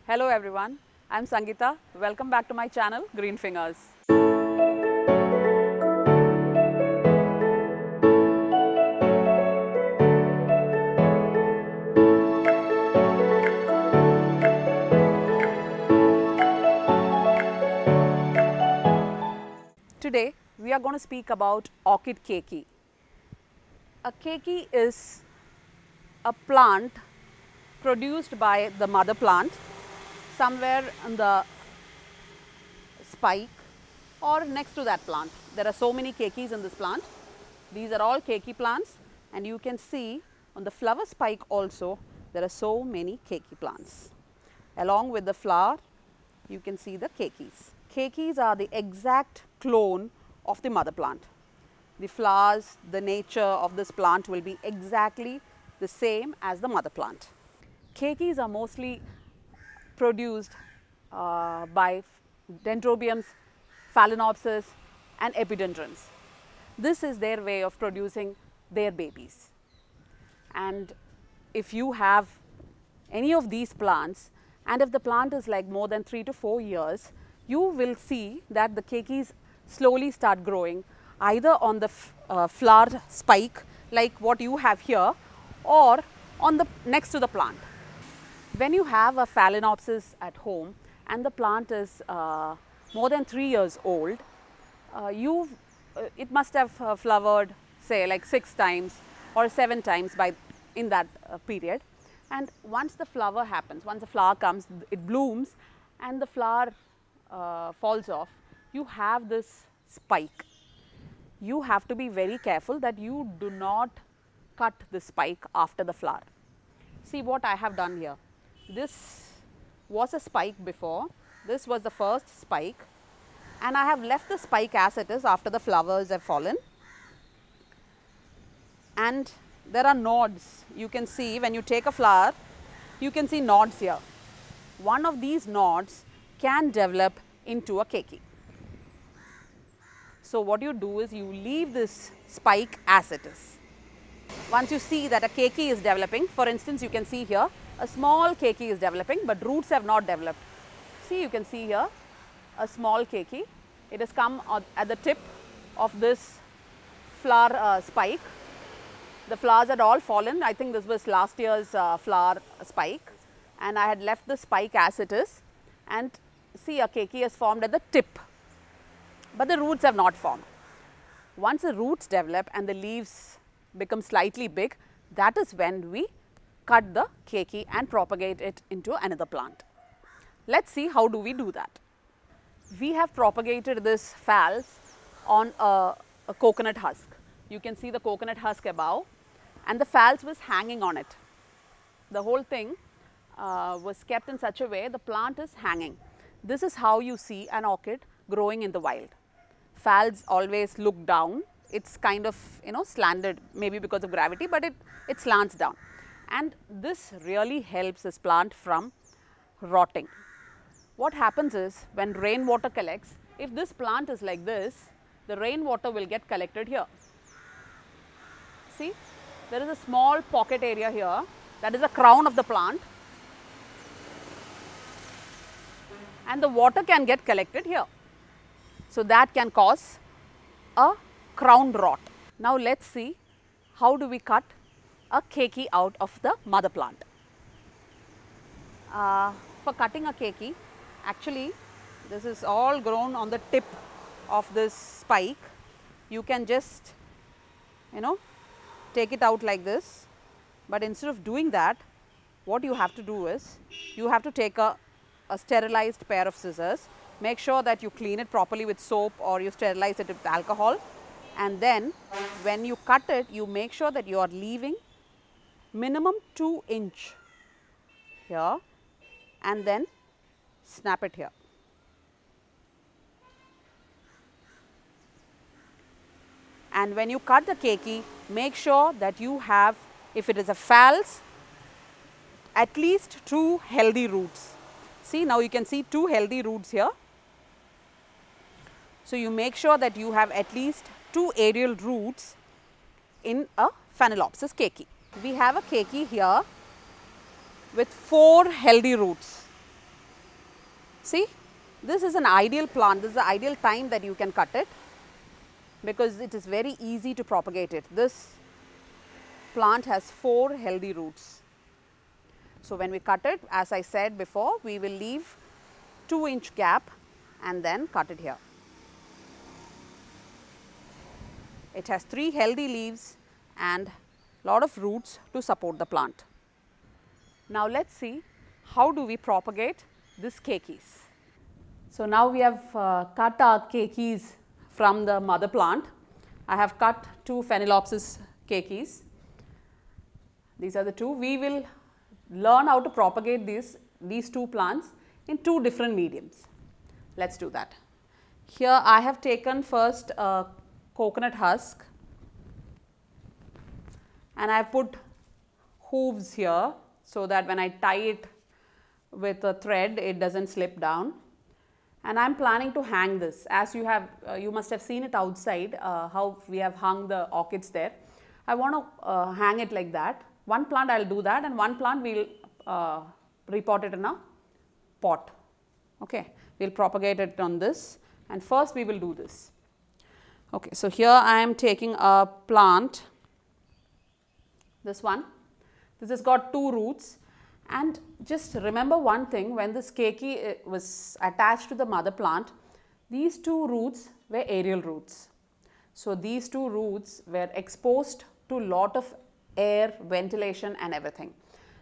Hello everyone, I am Sangeeta. Welcome back to my channel Green Fingers. Today we are going to speak about Orchid Keiki. A Keiki is a plant produced by the mother plant somewhere in the spike or next to that plant. There are so many Keikis in this plant. These are all Keiki plants, and you can see on the flower spike also there are so many Keiki plants. Along with the flower you can see the Keikis. Keikis are the exact clone of the mother plant. The flowers, the nature of this plant will be exactly the same as the mother plant. Keikis are mostly produced by Dendrobiums, Phalaenopsis and Epidendrons. This is their way of producing their babies. And if you have any of these plants, and if the plant is like more than 3 to 4 years, you will see that the Keikis slowly start growing either on the flower spike like what you have here, or on the next to the plant. When you have a Phalaenopsis at home and the plant is more than 3 years old, it must have flowered say like 6 times or 7 times in that period. And once the flower happens, once the flower comes, it blooms and the flower falls off, you have this spike. You have to be very careful that you do not cut the spike after the flower. See what I have done here. This was a spike before, this was the first spike, and I have left the spike as it is after the flowers have fallen. And there are nodes. You can see when you take a flower, you can see nodes here. One of these nodes can develop into a Keiki. So what you do is you leave this spike as it is. Once you see that a Keiki is developing, for instance, you can see here a small Keiki is developing, but roots have not developed. See, you can see here a small Keiki. It has come at the tip of this flower spike. The flowers had all fallen. I think this was last year's flower spike, and I had left the spike as it is, and see a Keiki has formed at the tip, but the roots have not formed. Once the roots develop and the leaves become slightly big, that is when we cut the Keiki and propagate it into another plant. Let's see how do we do that. We have propagated this phals on a coconut husk. You can see the coconut husk above, and the phals was hanging on it. The whole thing was kept in such a way the plant is hanging. This is how you see an orchid growing in the wild. Phals always look down. It's kind of slanted, maybe because of gravity, but it slants down. And this really helps this plant from rotting. What happens is when rainwater collects, if this plant is like this, the rainwater will get collected here. See, there is a small pocket area here, that is the crown of the plant, and the water can get collected here. So that can cause a crown rot. Now let's see how do we cut a Keiki out of the mother plant. For cutting a Keiki, actually this is all grown on the tip of this spike. You can just take it out like this, but instead of doing that, what you have to do is you have to take a sterilized pair of scissors. Make sure that you clean it properly with soap or you sterilize it with alcohol, and then when you cut it, you make sure that you are leaving minimum 2 inch here and then snap it here. And when you cut the Keiki, make sure that you have, if it is a phals, at least 2 healthy roots. See, now you can see 2 healthy roots here. So you make sure that you have at least 2 aerial roots in a Phalaenopsis Keiki. We have a Keiki here with 4 healthy roots. See, this is an ideal plant, this is the ideal time that you can cut it, because it is very easy to propagate it. This plant has 4 healthy roots. So, when we cut it, as I said before, we will leave 2-inch gap and then cut it here. It has 3 healthy leaves and lot of roots to support the plant. Now, let us see how do we propagate this Keikis. So, now we have cut our Keikis from the mother plant. I have cut 2 Phalaenopsis Keikis. These are the 2. We will learn how to propagate these 2 plants in 2 different mediums. Let us do that. Here I have taken first a coconut husk and I have put hooves here, so that when I tie it with a thread, it does not slip down. And I am planning to hang this, as you must have seen it outside, how we have hung the orchids there. I want to hang it like that. One plant I will do that, and one plant we will repot it in a pot. Okay. We will propagate it on this, and first we will do this. Okay. So, here I am taking a plant, this one. This has got 2 roots, and just remember one thing, when this keiki was attached to the mother plant, these 2 roots were aerial roots. So, these 2 roots were exposed to lot of air, ventilation and everything.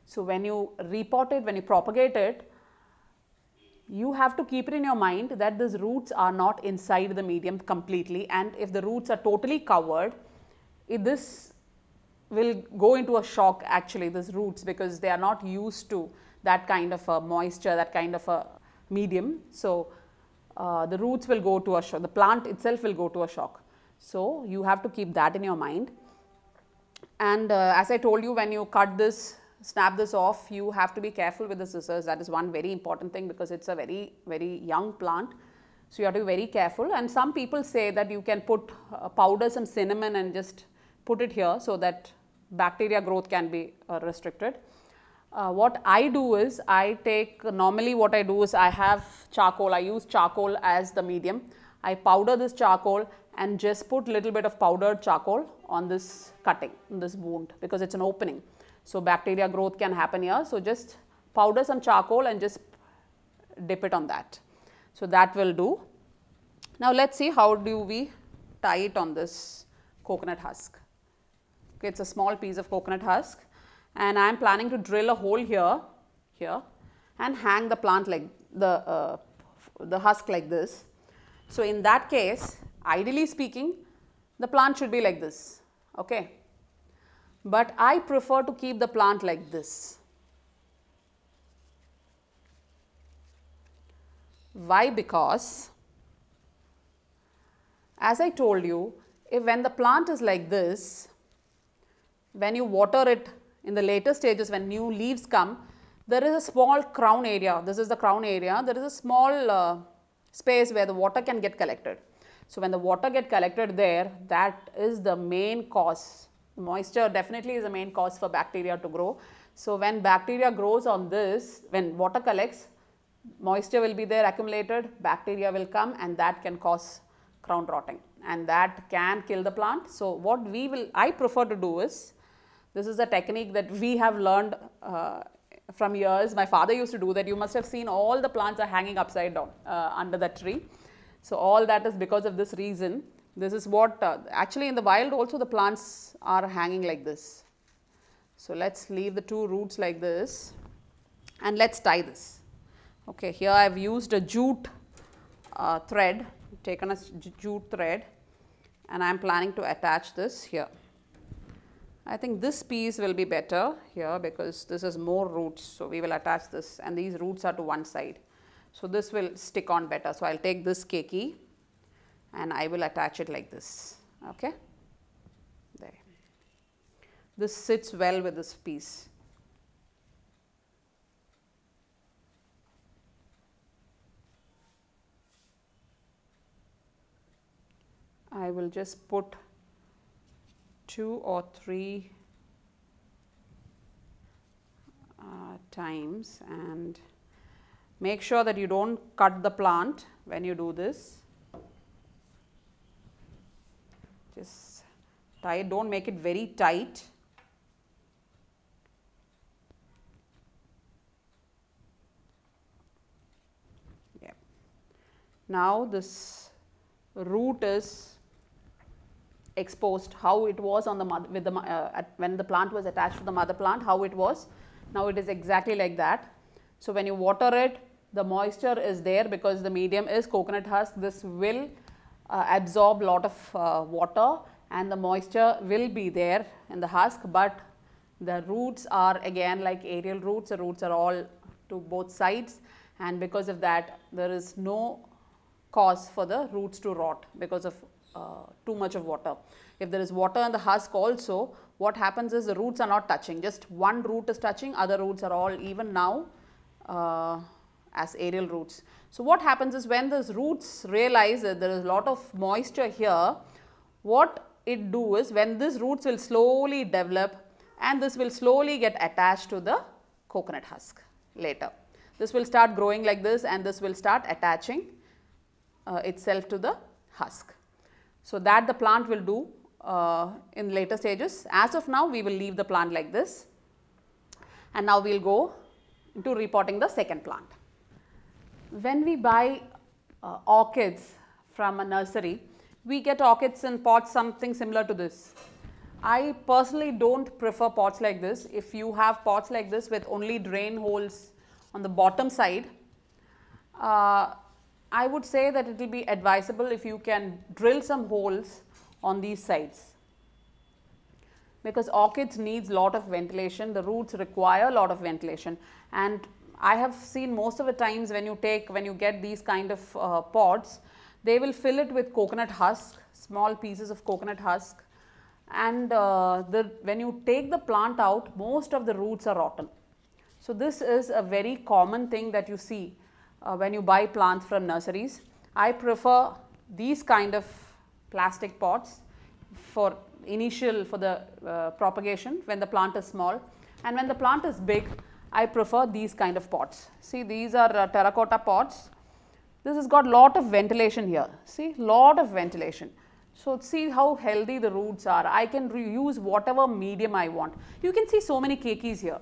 So, when you repot it, when you propagate it, you have to keep it in your mind that these roots are not inside the medium completely, and if the roots are totally covered, this will go into a shock actually, these roots, because they are not used to that kind of a moisture, that kind of a medium. So, the roots will go to a shock, the plant itself will go to a shock. So, you have to keep that in your mind. And as I told you, when you cut this, snap this off, you have to be careful with the scissors. That is one very important thing, because it is a very young plant. So, you have to be very careful, and some people say that you can put powder some cinnamon and just put it here, so that bacteria growth can be restricted. What I do is, normally what I do is, I have charcoal, I use charcoal as the medium. I powder this charcoal and just put little bit of powdered charcoal on this cutting, in this wound, because it is an opening. So, bacteria growth can happen here. So, just powder some charcoal and just dip it on that. So, that will do. Now, let us see how do we tie it on this coconut husk. Okay, it is a small piece of coconut husk, and I am planning to drill a hole here and hang the plant like the husk like this. So, in that case, ideally speaking, the plant should be like this. Okay. But I prefer to keep the plant like this. Why? Because as I told you, when the plant is like this, when you water it in the later stages, when new leaves come, there is a small crown area. This is the crown area. There is a small space where the water can get collected. So, when the water get collected there, that is the main cause. Moisture definitely is the main cause for bacteria to grow. So, when bacteria grows on this, when water collects, moisture will be there accumulated, bacteria will come, and that can cause crown rotting, and that can kill the plant. So, what I prefer to do is, this is a technique that we have learned from years. My father used to do that. You must have seen all the plants are hanging upside down under the tree. So, all that is because of this reason. This is what actually in the wild also the plants are hanging like this. So, let us leave the 2 roots like this, and let us tie this. Okay, here I have used a jute thread, taken a jute thread, and I am planning to attach this here. I think this piece will be better here, because this is more roots. So, we will attach this, and these roots are to one side. So, this will stick on better. So, I will take this keiki and I will attach it like this. Okay. There. This sits well with this piece. I will just put 2 or 3 times, and Make sure that you don't cut the plant when you do this. Just tie it, don't make it very tight. Yeah. Now this root is exposed, how it was on the mother, with the when the plant was attached to the mother plant, how it was. Now it is exactly like that. So when you water it, the moisture is there because the medium is coconut husk. This will absorb lot of water and the moisture will be there in the husk, but the roots are again like aerial roots. The roots are all to both sides, and because of that there is no cause for the roots to rot because of too much of water. If there is water in the husk also, what happens is the roots are not touching, just one root is touching, other roots are all even now as aerial roots. So what happens is when those roots realize that there is a lot of moisture here, what it do is when these roots will slowly develop and this will slowly get attached to the coconut husk later. This will start growing like this and this will start attaching itself to the husk. So that the plant will do in later stages. As of now, we will leave the plant like this, and now we will go into repotting the second plant. When we buy orchids from a nursery, we get orchids in pots something similar to this. I personally don't prefer pots like this. If you have pots like this with only drain holes on the bottom side, I would say that it will be advisable if you can drill some holes on these sides, because orchids needs lot of ventilation, the roots require a lot of ventilation, and I have seen most of the times when you get these kind of pots, they will fill it with coconut husk, small pieces of coconut husk, and when you take the plant out, most of the roots are rotten. So this is a very common thing that you see when you buy plants from nurseries. I prefer these kind of plastic pots for the propagation when the plant is small, and when the plant is big, I prefer these kind of pots. See, these are terracotta pots. This has got lot of ventilation here. See, lot of ventilation. So see how healthy the roots are. I can use whatever medium I want. You can see so many keikis here.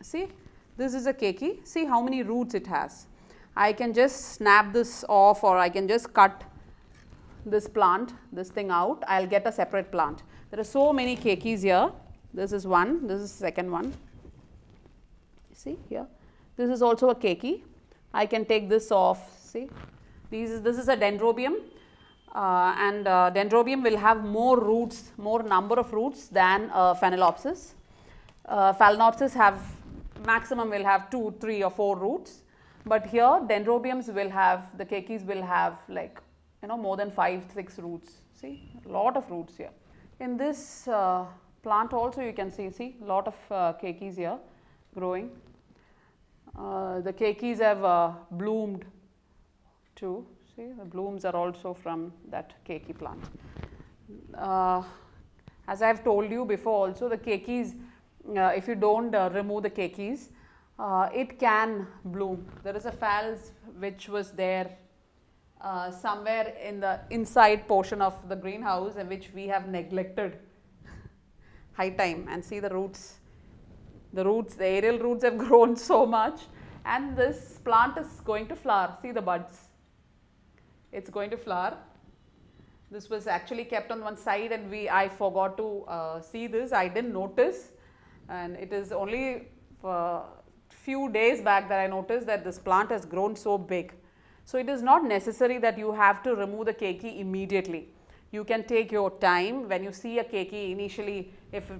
See, this is a keiki. See how many roots it has. I can just snap this off, or I can just cut this plant, this thing out. I will get a separate plant. There are so many keikis here. This is one, this is the second one. See here, this is also a keiki. I can take this off. See, this is a dendrobium, and dendrobium will have more roots, more number of roots than phalaenopsis. Phalaenopsis have maximum will have 2, 3 or 4 roots. But here dendrobiums will have, the keikis will have like more than 5, 6 roots. See, a lot of roots here. In this plant also you can see lot of keikis here growing. The keikis have bloomed too. See, the blooms are also from that keiki plant. As I have told you before also, the keikis, if you don't remove the keikis, it can bloom. There is a phals which was there somewhere in the inside portion of the greenhouse, and which we have neglected high time, and see the roots. The aerial roots have grown so much, and this plant is going to flower. See the buds. It's going to flower. This was actually kept on one side, and I forgot to see this. I didn't notice, and it is only few days back that I noticed that this plant has grown so big. So it is not necessary that you have to remove the keiki immediately. You can take your time. When you see a keiki initially, if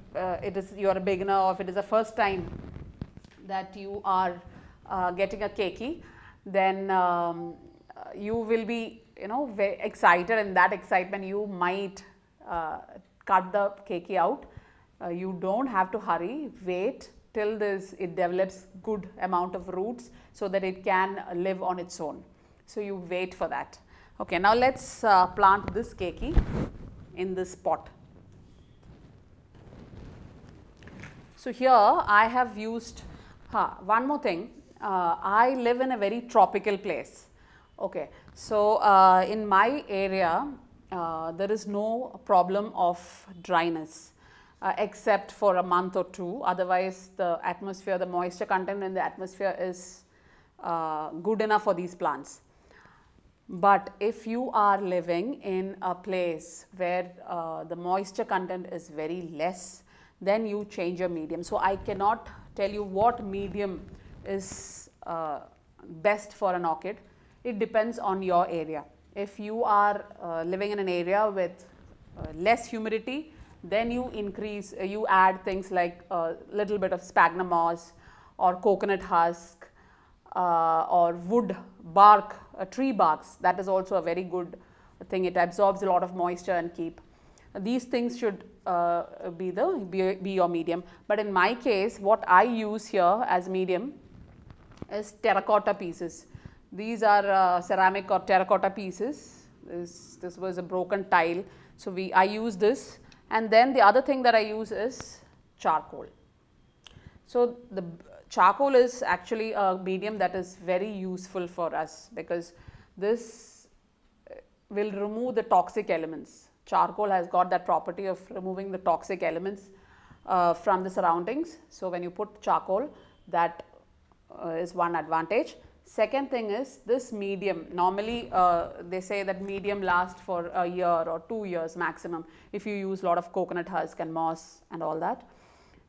you are a beginner, or if it is the first time that you are getting a keiki, then you will be very excited. In that excitement you might cut the keiki out. You don't have to hurry. Wait till it develops good amount of roots so that it can live on its own. So you wait for that. Okay, now let's plant this keiki in this pot. So here I have used one more thing. I live in a very tropical place. Okay, so in my area there is no problem of dryness except for a month or two. Otherwise, the atmosphere, the moisture content in the atmosphere is good enough for these plants. But if you are living in a place where the moisture content is very less, then you change your medium. So I cannot tell you what medium is best for an orchid. It depends on your area. If you are living in an area with less humidity, then you increase, you add things like a little bit of sphagnum moss or coconut husk or wood bark, tree barks. That is also a very good thing. It absorbs a lot of moisture and keep. These things should be your medium. But in my case, what I use here as medium is terracotta pieces. These are ceramic or terracotta pieces. This was a broken tile. So I use this, and then the other thing that I use is charcoal. So the charcoal is actually a medium that is very useful for us because this will remove the toxic elements. Charcoal has got that property of removing the toxic elements from the surroundings. So when you put charcoal, that is one advantage. Second thing is this medium, normally they say that medium lasts for a year or 2 years maximum if you use a lot of coconut husk and moss and all that.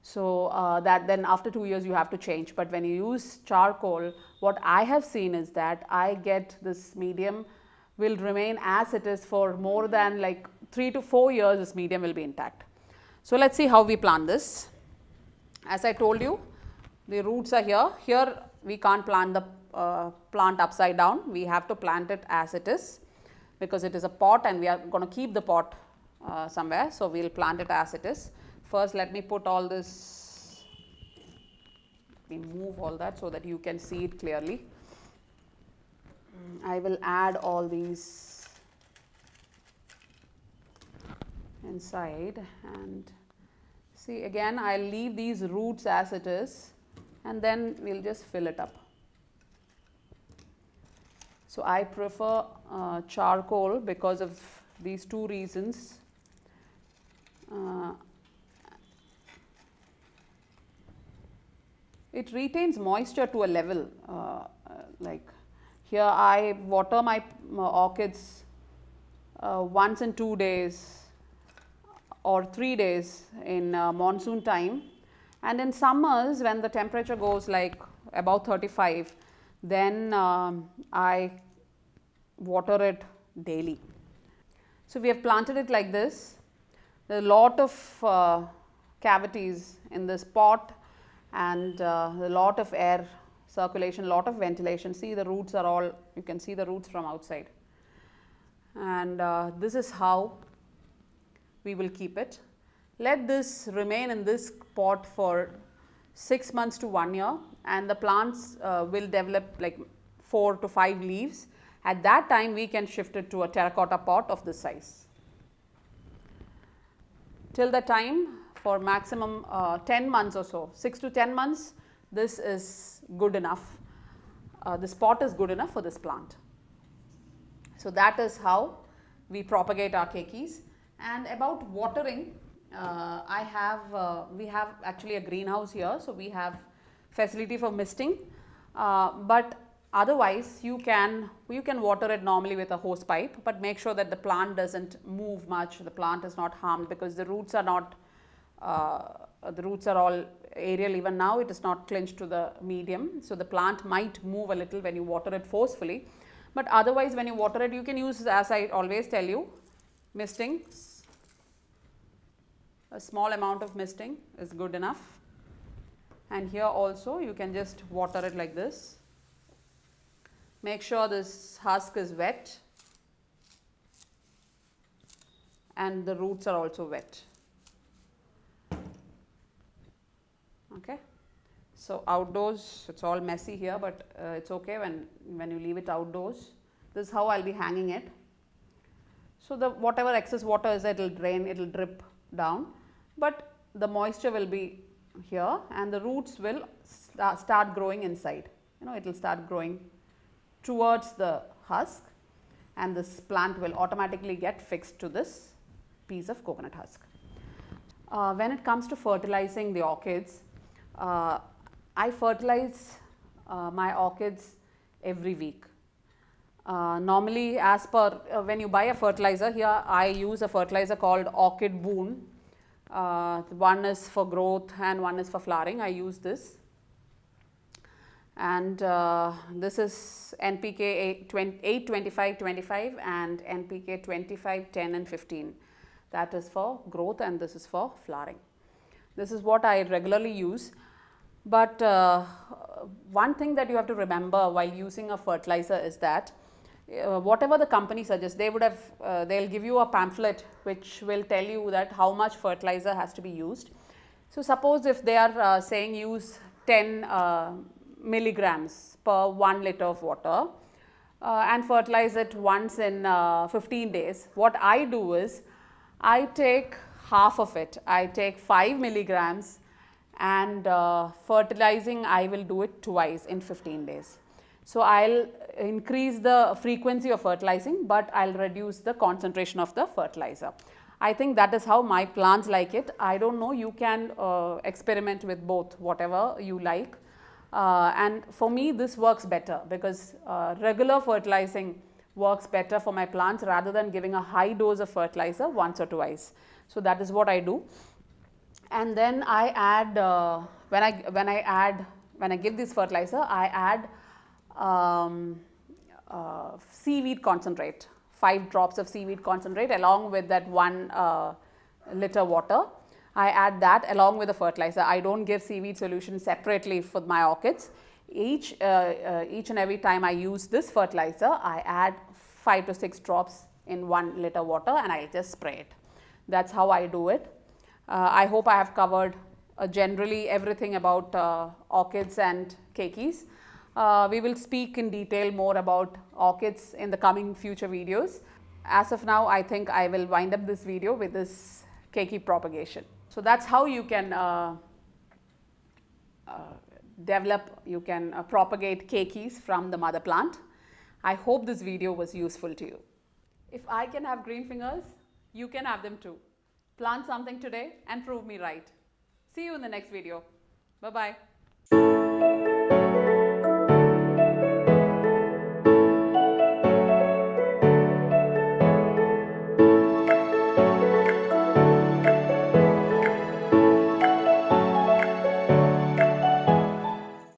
So that then after 2 years you have to change. But when you use charcoal, what I have seen is that I get this medium will remain as it is for more than like 3 to 4 years. This medium will be intact. So let's see how we plant this. As I told you, the roots are here. Here we can't plant the plant upside down. We have to plant it as it is because it is a pot and we are going to keep the pot somewhere. So we will plant it as it is. First, let me put all this, remove all that so that you can see it clearly. I will add all these inside, and see, again I will leave these roots as it is, and then we will just fill it up. So I prefer charcoal because of these two reasons. It retains moisture to a level, like here I water my orchids once in 2 days or 3 days in monsoon time, and in summers when the temperature goes like above 35, then I water it daily. So we have planted it like this. There are a lot of cavities in this pot and a lot of air circulation, lot of ventilation. See, the roots are all, you can see the roots from outside, and this is how we will keep it. Let this remain in this pot for 6 months to 1 year, and the plants will develop like 4 to 5 leaves. At that time we can shift it to a terracotta pot of this size. Till the time, for maximum 10 months or so, 6 to 10 months, this is good enough. This pot is good enough for this plant. So that is how we propagate our keikis. And about watering, we have actually a greenhouse here, so we have facility for misting, but otherwise you can water it normally with a hose pipe, but make sure that the plant doesn't move much, the plant is not harmed, because the roots are not the roots are all aerial. Even now it is not clinched to the medium, so the plant might move a little when you water it forcefully. But otherwise when you water it, you can use, as I always tell you, misting. A small amount of misting is good enough, and here also you can just water it like this. Make sure this husk is wet and the roots are also wet. Okay. So outdoors, it's all messy here, but it's okay when you leave it outdoors. This is how I'll be hanging it. So the whatever excess water is, it will drain, it will drip down, but the moisture will be here and the roots will start growing inside it will start growing towards the husk, and this plant will automatically get fixed to this piece of coconut husk. When it comes to fertilizing the orchids, I fertilize my orchids every week. Normally, as per when you buy a fertilizer, here I use a fertilizer called Orchid Boon. One is for growth and one is for flowering. I use this, and this is NPK 8, 25, 25 and NPK 25, 10 and 15. That is for growth and this is for flowering. This is what I regularly use. But one thing that you have to remember while using a fertilizer is that whatever the company suggests, they'll give you a pamphlet which will tell you that how much fertilizer has to be used. So suppose if they are saying use 10 milligrams per 1 liter of water and fertilize it once in 15 days, what I do is I take half of it. I take 5 milligrams and fertilizing I will do it twice in 15 days. So I'll increase the frequency of fertilizing, but I'll reduce the concentration of the fertilizer. I think that is how my plants like it. I don't know, you can experiment with both, whatever you like. And for me this works better because regular fertilizing works better for my plants rather than giving a high dose of fertilizer once or twice. So that is what I do. And then I add when I give this fertilizer, I add seaweed concentrate, 5 drops of seaweed concentrate along with that 1 liter water. I add that along with the fertilizer. I don't give seaweed solution separately for my orchids. Each and every time I use this fertilizer, I add 5 to 6 drops in 1 liter water and I'll just spray it. That's how I do it. I hope I have covered generally everything about orchids and keikis. We will speak in detail more about orchids in the coming future videos. As of now, I think I will wind up this video with this keiki propagation. So that's how you can propagate keikis from the mother plant. I hope this video was useful to you. If I can have green fingers, you can have them too. Plant something today and prove me right. See you in the next video. Bye-bye.